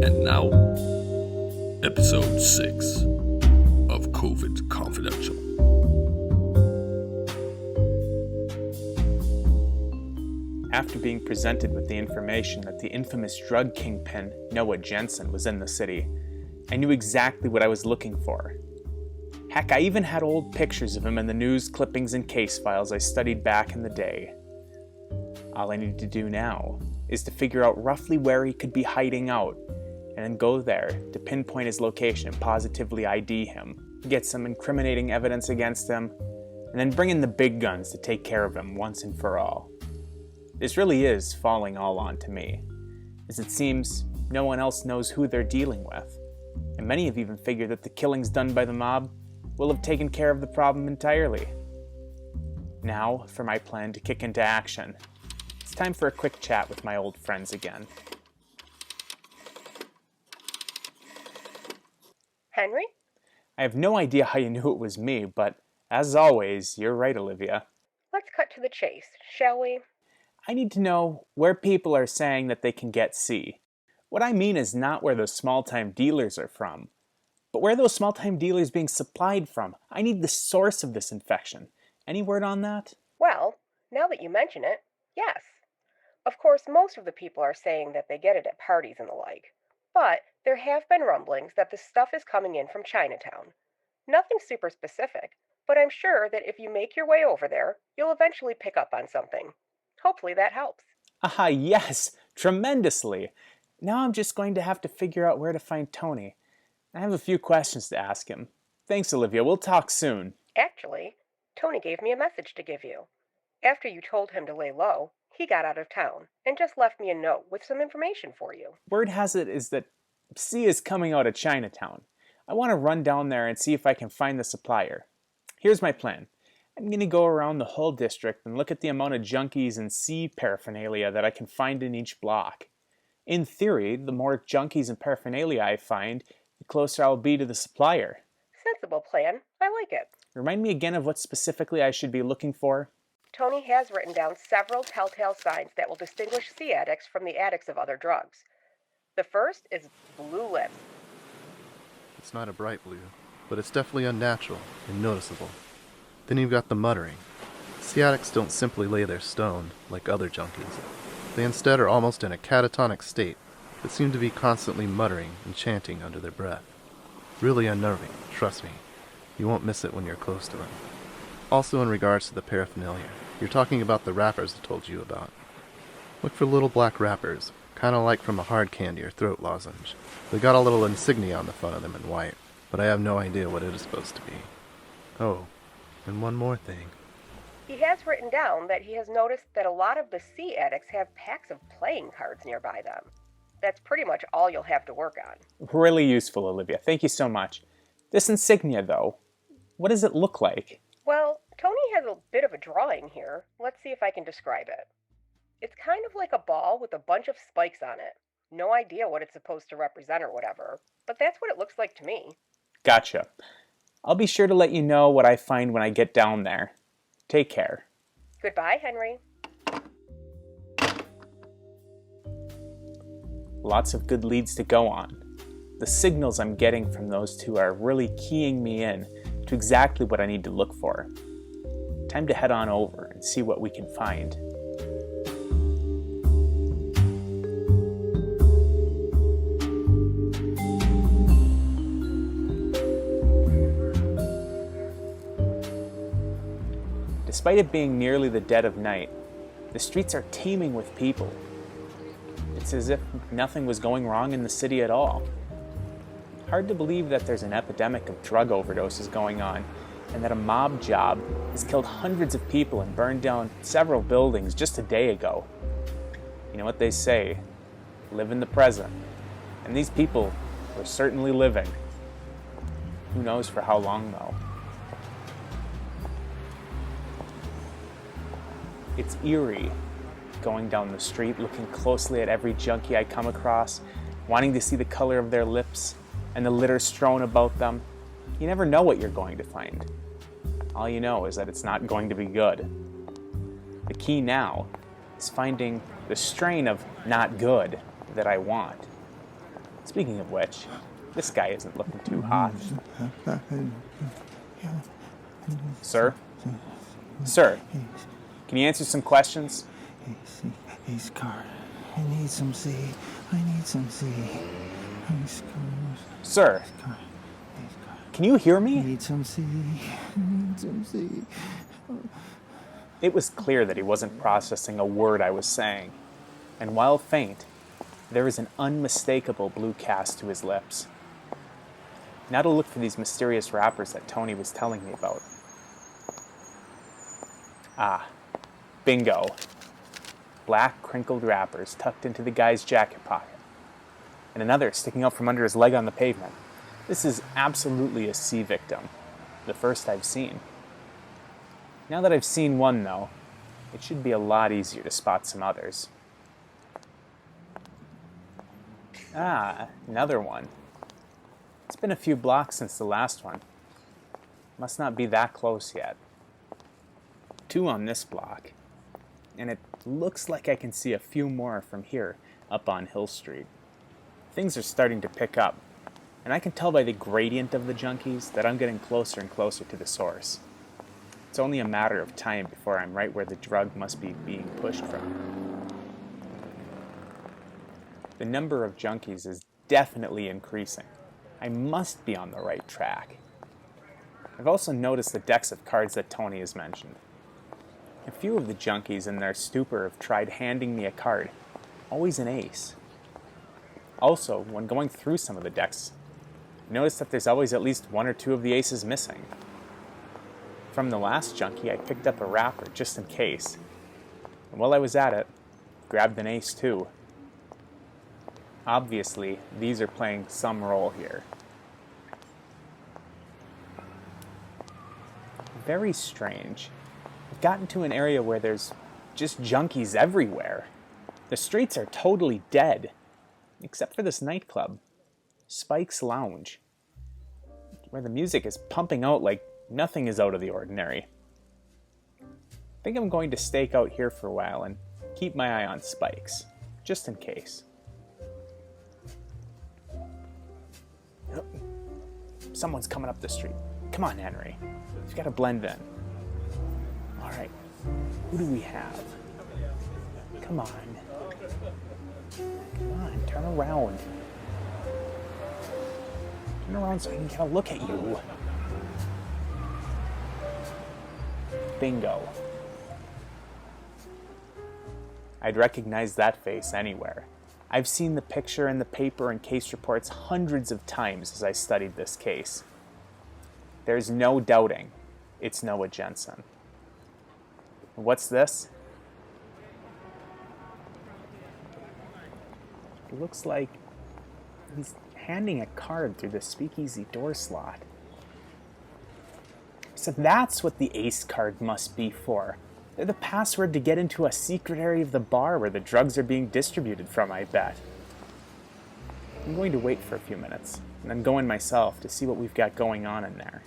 And now, episode 6 of COVID Confidential. After being presented with the information that the infamous drug kingpin Noah Jensen was in the city, I knew exactly what I was looking for. Heck, I even had old pictures of him in the news clippings and case files I studied back in the day. All I needed to do now is to figure out roughly where he could be hiding out, and then go there to pinpoint his location and positively ID him, get some incriminating evidence against him, and then bring in the big guns to take care of him once and for all. This really is falling all onto me, as it seems no one else knows who they're dealing with, and many have even figured that the killings done by the mob will have taken care of the problem entirely. Now, for my plan to kick into action. It's time for a quick chat with my old friends again. Henry? I have no idea how you knew it was me, but as always, you're right, Olivia. Let's cut to the chase, shall we? I need to know where people are saying that they can get C. What I mean is not where those small-time dealers are from, but where those small-time dealers being supplied from. I need the source of this infection. Any word on that? Well, now that you mention it, yes. Of course, most of the people are saying that they get it at parties and the like. But there have been rumblings that the stuff is coming in from Chinatown. Nothing super specific, but I'm sure that if you make your way over there, you'll eventually pick up on something. Hopefully that helps. Ah, yes, tremendously. Now I'm just going to have to figure out where to find Tony. I have a few questions to ask him. Thanks, Olivia. We'll talk soon. Actually, Tony gave me a message to give you. After you told him to lay low, he got out of town and just left me a note with some information for you. Word has it is that C is coming out of Chinatown. I want to run down there and see if I can find the supplier. Here's my plan. I'm going to go around the whole district and look at the amount of junkies and C paraphernalia that I can find in each block. In theory, the more junkies and paraphernalia I find, the closer I'll be to the supplier. Sensible plan. I like it. Remind me again of what specifically I should be looking for. Tony has written down several telltale signs that will distinguish C addicts from the addicts of other drugs. The first is blue lips. It's not a bright blue, but it's definitely unnatural and noticeable. Then you've got the muttering. C addicts don't simply lay there stoned like other junkies. They instead are almost in a catatonic state, but seem to be constantly muttering and chanting under their breath. Really unnerving, trust me. You won't miss it when you're close to them. Also in regards to the paraphernalia, you're talking about the wrappers I told you about. Look for little black wrappers, kind of like from a hard candy or throat lozenge. They got a little insignia on the front of them in white, but I have no idea what it is supposed to be. Oh, and one more thing. He has written down that he has noticed that a lot of the C addicts have packs of playing cards nearby them. That's pretty much all you'll have to work on. Really useful, Olivia. Thank you so much. This insignia, though, what does it look like? Well, Tony has a bit of a drawing here. Let's see if I can describe it. It's kind of like a ball with a bunch of spikes on it. No idea what it's supposed to represent or whatever, but that's what it looks like to me. Gotcha. I'll be sure to let you know what I find when I get down there. Take care. Goodbye, Henry. Lots of good leads to go on. The signals I'm getting from those two are really keying me in to exactly what I need to look for. Time to head on over and see what we can find. Despite it being nearly the dead of night, the streets are teeming with people. It's as if nothing was going wrong in the city at all. Hard to believe that there's an epidemic of drug overdoses going on, and that a mob job has killed hundreds of people and burned down several buildings just a day ago. You know what they say, live in the present. And these people were certainly living. Who knows for how long, though. It's eerie, going down the street, looking closely at every junkie I come across, wanting to see the color of their lips and the litter strewn about them. You never know what you're going to find. All you know is that it's not going to be good. The key now is finding the strain of not good that I want. Speaking of which, this guy isn't looking too hot. Sir? Sir, can you answer some questions? He's car. I need some sea. I need some sea. Sir, can you hear I me? need some sea. I need some sea. It was clear that he wasn't processing a word I was saying, and while faint, there was an unmistakable blue cast to his lips. Now to look for these mysterious wrappers that Tony was telling me about. Ah, bingo. Black crinkled wrappers tucked into the guy's jacket pocket, and another sticking out from under his leg on the pavement. This is absolutely a sea victim, the first I've seen. Now that I've seen one, though, it should be a lot easier to spot some others. Ah, another one. It's been a few blocks since the last one. Must not be that close yet. 2 on this block, and it looks like I can see a few more from here up on Hill Street. Things are starting to pick up, and I can tell by the gradient of the junkies that I'm getting closer and closer to the source. It's only a matter of time before I'm right where the drug must be being pushed from. The number of junkies is definitely increasing. I must be on the right track. I've also noticed the decks of cards that Tony has mentioned. A few of the junkies in their stupor have tried handing me a card, always an ace. Also, when going through some of the decks, I noticed that there's always at least 1 or 2 of the aces missing. From the last junkie, I picked up a wrapper just in case, and while I was at it, grabbed an ace too. Obviously, these are playing some role here. Very strange. I've gotten to an area where there's just junkies everywhere. The streets are totally dead, except for this nightclub, Spike's Lounge, where the music is pumping out like nothing is out of the ordinary. I think I'm going to stake out here for a while and keep my eye on Spike's, just in case. Oh, someone's coming up the street. Come on, Henry. You've got to blend in. All right, who do we have? Come on. Come on, turn around. Turn around so I can get a look at you. Bingo. I'd recognize that face anywhere. I've seen the picture in the paper and case reports hundreds of times as I studied this case. There's no doubting it's Noah Jensen. What's this? It looks like he's handing a card through the speakeasy door slot. So that's what the ace card must be for. They're the password to get into a secret area of the bar where the drugs are being distributed from, I bet. I'm going to wait for a few minutes, and then go in myself to see what we've got going on in there.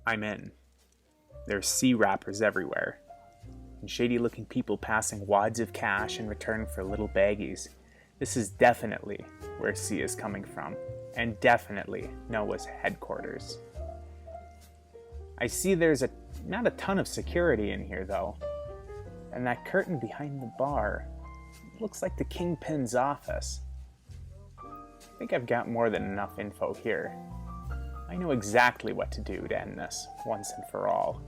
I'm in. There's sea wrappers everywhere, and shady-looking people passing wads of cash in return for little baggies. This is definitely where C is coming from, and definitely Noah's headquarters. I see there's not a ton of security in here, though, and that curtain behind the bar looks like the Kingpin's office. I think I've got more than enough info here. I know exactly what to do to end this, once and for all.